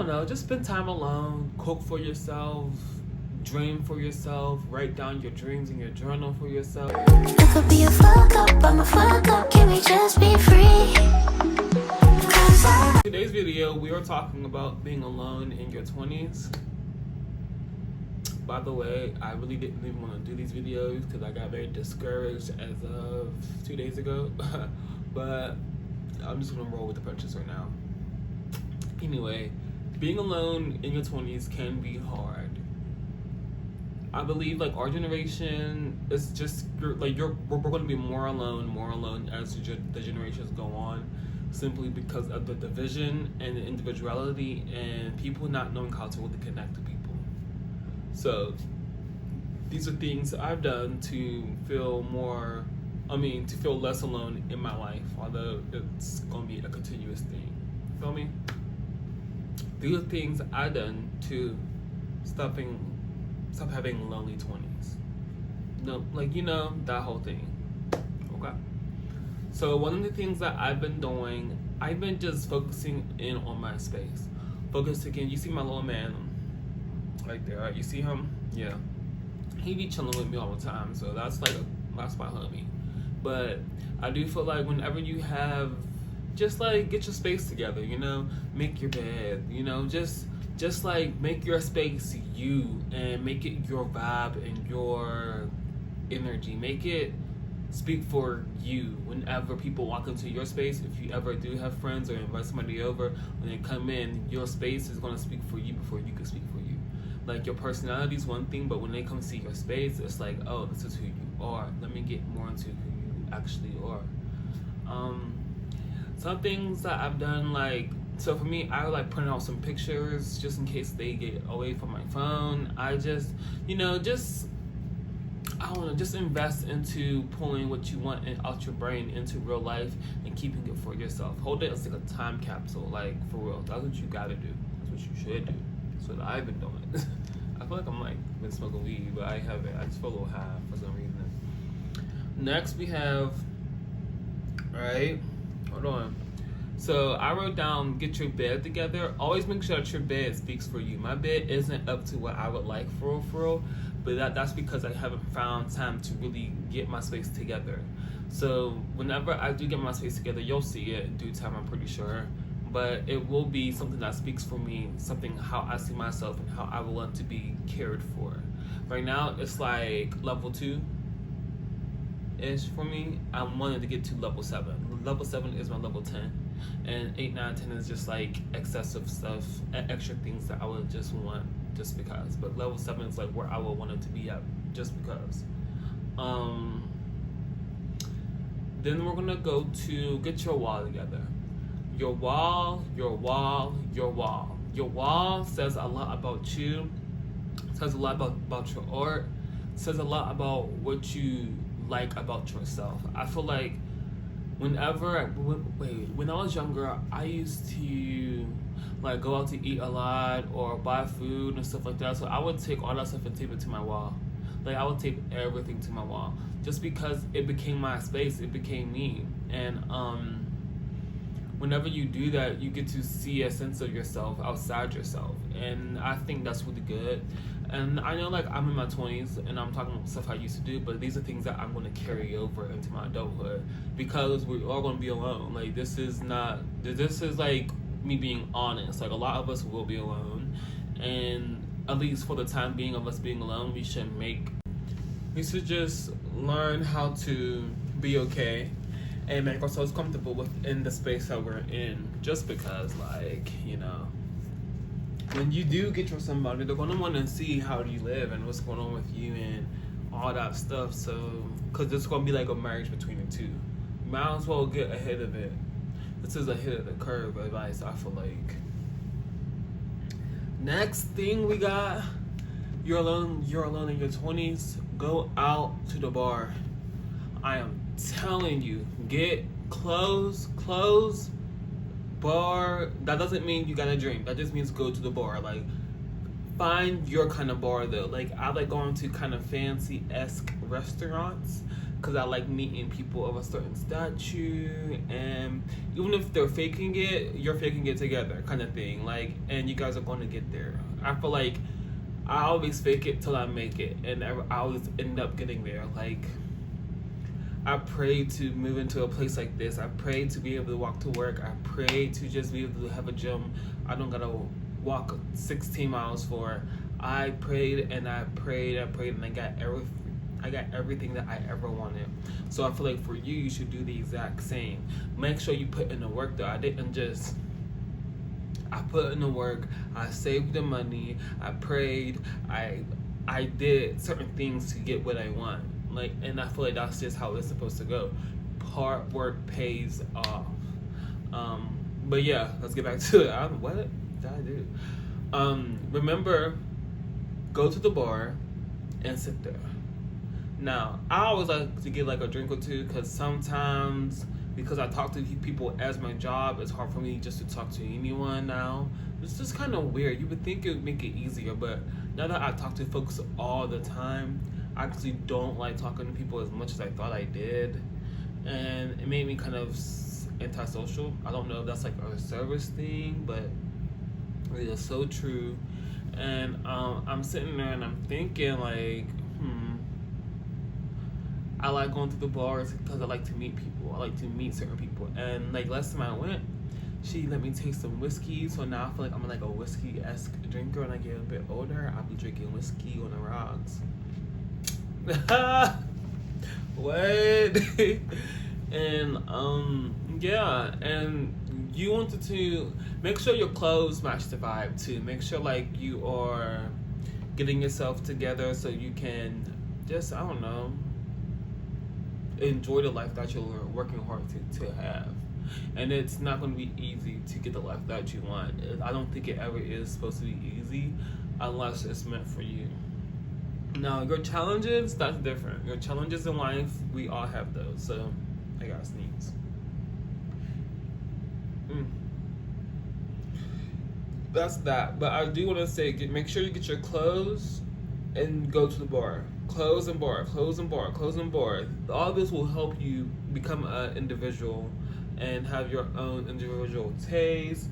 don't know, just spend time alone, cook for yourself, dream for yourself, write down your dreams in your journal for yourself. You could be a fuck up, I'm a fuck up, can we just be free? Today's video, we are talking about being alone in your 20s. By the way, I really didn't even want to do these videos because I got very discouraged as of 2 days ago. But I'm just going to roll with the punches right now. Anyway, being alone in your 20s can be hard. I believe like our generation is just we're going to be more alone as the generations go on, simply because of the division and the individuality and people not knowing how to really connect to people. So these are things I've done to feel less alone in my life, although it's going to be a continuous thing. Feel me? These are things I've done to stop having lonely 20s. No, that whole thing. Okay. So one of the things that I've been doing, I've been just focusing in on my space. You see my little man right there, right? You see him? Yeah. He be chilling with me all the time, so that's my homie. But I do feel like whenever you have, just get your space together, make your bed, just make your space you, and make it your vibe and your energy. Make it speak for you whenever people walk into your space. If you ever do have friends or invite somebody over, when they come in, your space is going to speak for you before you can speak for you. Like, your personality is one thing, but when they come see your space, it's like, oh, this is who you are. Let me get more into who you actually are. Some things that I've done, so for me, I would print out some pictures just in case they get away from my phone. I just invest into pulling what you want out your brain into real life and keeping it for yourself. Hold it as like a time capsule, for real. That's what you gotta do. That's what you should do. That's what I've been doing. I feel like I'm been smoking weed, but I haven't. I just feel a little high for some reason. Next we have, hold on. So I wrote down, get your bed together. Always make sure that your bed speaks for you. My bed isn't up to what I would like for real, but that's because I haven't found time to really get my space together. So whenever I do get my space together, you'll see it in due time, I'm pretty sure. But it will be something that speaks for me, something how I see myself and how I would want to be cared for. Right now, it's level 2-ish for me. I'm wanting to get to level 7. Level 7 is my level 10. And 8, 9, 10 is just excessive stuff, extra things that I would just want just because. But level 7 is where I would want it to be at just because. Then we're gonna go to get your wall together. Your wall. Your wall says a lot about you, says a lot about your art, says a lot about what you like about yourself. I feel like when I was younger, I used to go out to eat a lot or buy food and stuff like that. So I would take all that stuff and tape it to my wall. I would tape everything to my wall just because it became my space. It became me. And whenever you do that, you get to see a sense of yourself outside yourself. And I think that's really good. And I know I'm in my 20s and I'm talking about stuff I used to do, but these are things that I'm going to carry over into my adulthood because we're all going to be alone. This is me being honest. A lot of us will be alone. And at least for the time being of us being alone, we should just learn how to be okay and make ourselves comfortable within the space that we're in. Just because, when you do get with somebody, they're going to want to see how you live and what's going on with you and all that stuff. So, because it's going to be a marriage between the two. You might as well get ahead of it. This is ahead of the curve advice, I feel like. Next thing we got, you're alone in your 20s, go out to the bar. I am telling you, get clothes, bar. That doesn't mean you gotta drink. That just means go to the bar. Find your kind of bar though. I like going to kind of fancy-esque restaurants because I like meeting people of a certain stature, and even if they're faking it, you're faking it together, kind of thing. Like, and you guys are going to get there. I feel like I always fake it till I make it, and I always end up getting there. Like, I pray to move into a place like this. I pray to be able to walk to work. I pray to just be able to have a gym I don't gotta walk 16 miles for. I prayed and I prayed and I got everything that I ever wanted. So I feel like for you, you should do the exact same. Make sure you put in the work though. I put in the work, I saved the money, I prayed, I did certain things to get what I want. Like, and I feel like that's just how it's supposed to go. Hard work pays off. But yeah, let's get back to it. What did I do? Remember, go to the bar and sit there. Now, I always like to get like a drink or two, because sometimes, because I talk to people as my job, it's hard for me just to talk to anyone now. It's just kind of weird. You would think it would make it easier, but now that I talk to folks all the time, I actually don't like talking to people as much as I thought I did. And it made me kind of antisocial. I don't know if that's like a service thing, but it is so true. And I'm sitting there and I'm thinking like, I like going to the bars because I like to meet people. I like to meet certain people. And like last time I went, she let me taste some whiskey. So now I feel like I'm like a whiskey-esque drinker. When I get a bit older, I'll be drinking whiskey on the rocks. What? And yeah, and you wanted to make sure your clothes match the vibe too. Make sure like you are getting yourself together so you can just, I don't know, enjoy the life that you're working hard to have. And it's not going to be easy to get the life that you want. I don't think it ever is supposed to be easy unless it's meant for you. Now, your challenges, that's different. Your challenges in life, we all have those. So, I gotta sneeze. That's that. But I do want to say, make sure you get your clothes and go to the bar. Clothes and bar, clothes and bar, clothes and bar. All this will help you become an individual and have your own individual taste.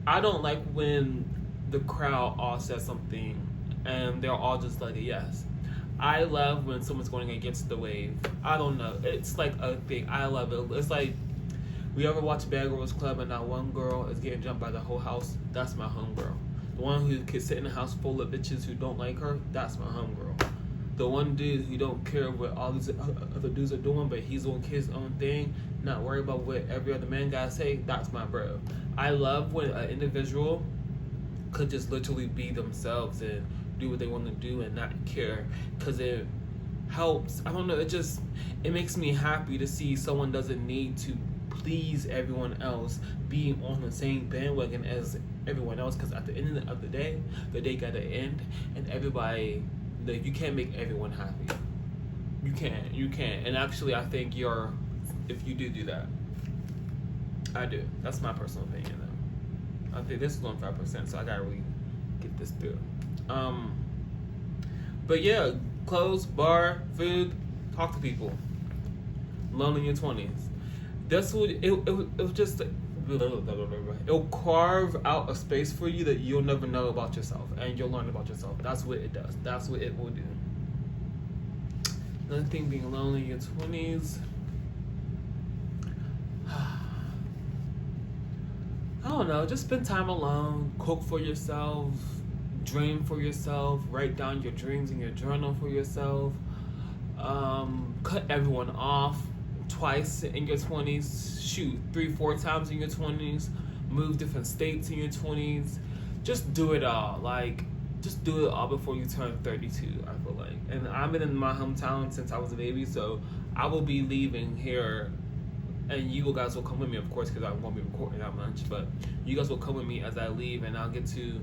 I don't like when the crowd all says something and they're all just like, yes. I love when someone's going against the wave. I don't know. It's like a thing. I love it. It's like, we ever watch Bad Girls Club and that one girl is getting jumped by the whole house? That's my homegirl. The one who can sit in a house full of bitches who don't like her? That's my homegirl. The one dude who don't care what all these other dudes are doing, but he's doing his own thing, not worried about what every other man gotta say, that's my bro. I love when an individual could just literally be themselves and do what they want to do and not care, because it helps. I don't know, it makes me happy to see someone doesn't need to please everyone else, being on the same bandwagon as everyone else, because at the end of the day gotta end, and everybody, like, you can't make everyone happy. You can't. And actually, I think if you do that. I do. That's my personal opinion, though. I think this is on 5%, so I gotta really get this through. But yeah, clothes, bar, food, talk to people. Alone in your 20s. That's what it just. It'll carve out a space for you that you'll never know about yourself, and you'll learn about yourself. That's what it does. That's what it will do. Another thing, being alone in your 20s. I don't know. Just spend time alone. Cook for yourself. Dream for yourself. Write down your dreams in your journal for yourself. Cut everyone off. Twice in your 20s, shoot, 3-4 times in your 20s, move different states in your 20s. Just do it all. Like, just do it all before you turn 32, I feel like. And I've been in my hometown since I was a baby, so I will be leaving here, and you guys will come with me, of course, because I won't be recording that much, but you guys will come with me as I leave, and I'll get to,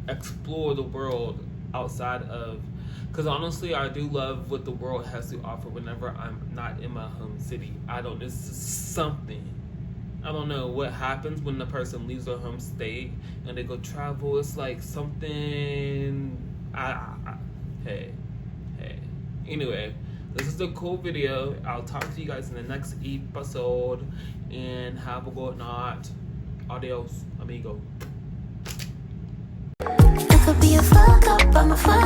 explore the world outside of. Because honestly, I do love what the world has to offer whenever I'm not in my home city. This is something. I don't know what happens when the person leaves their home state and they go travel. It's like something. Hey. Anyway, this is a cool video. I'll talk to you guys in the next episode, and have a good night. Adios, amigo. I could be a fuck up, I'm a fuck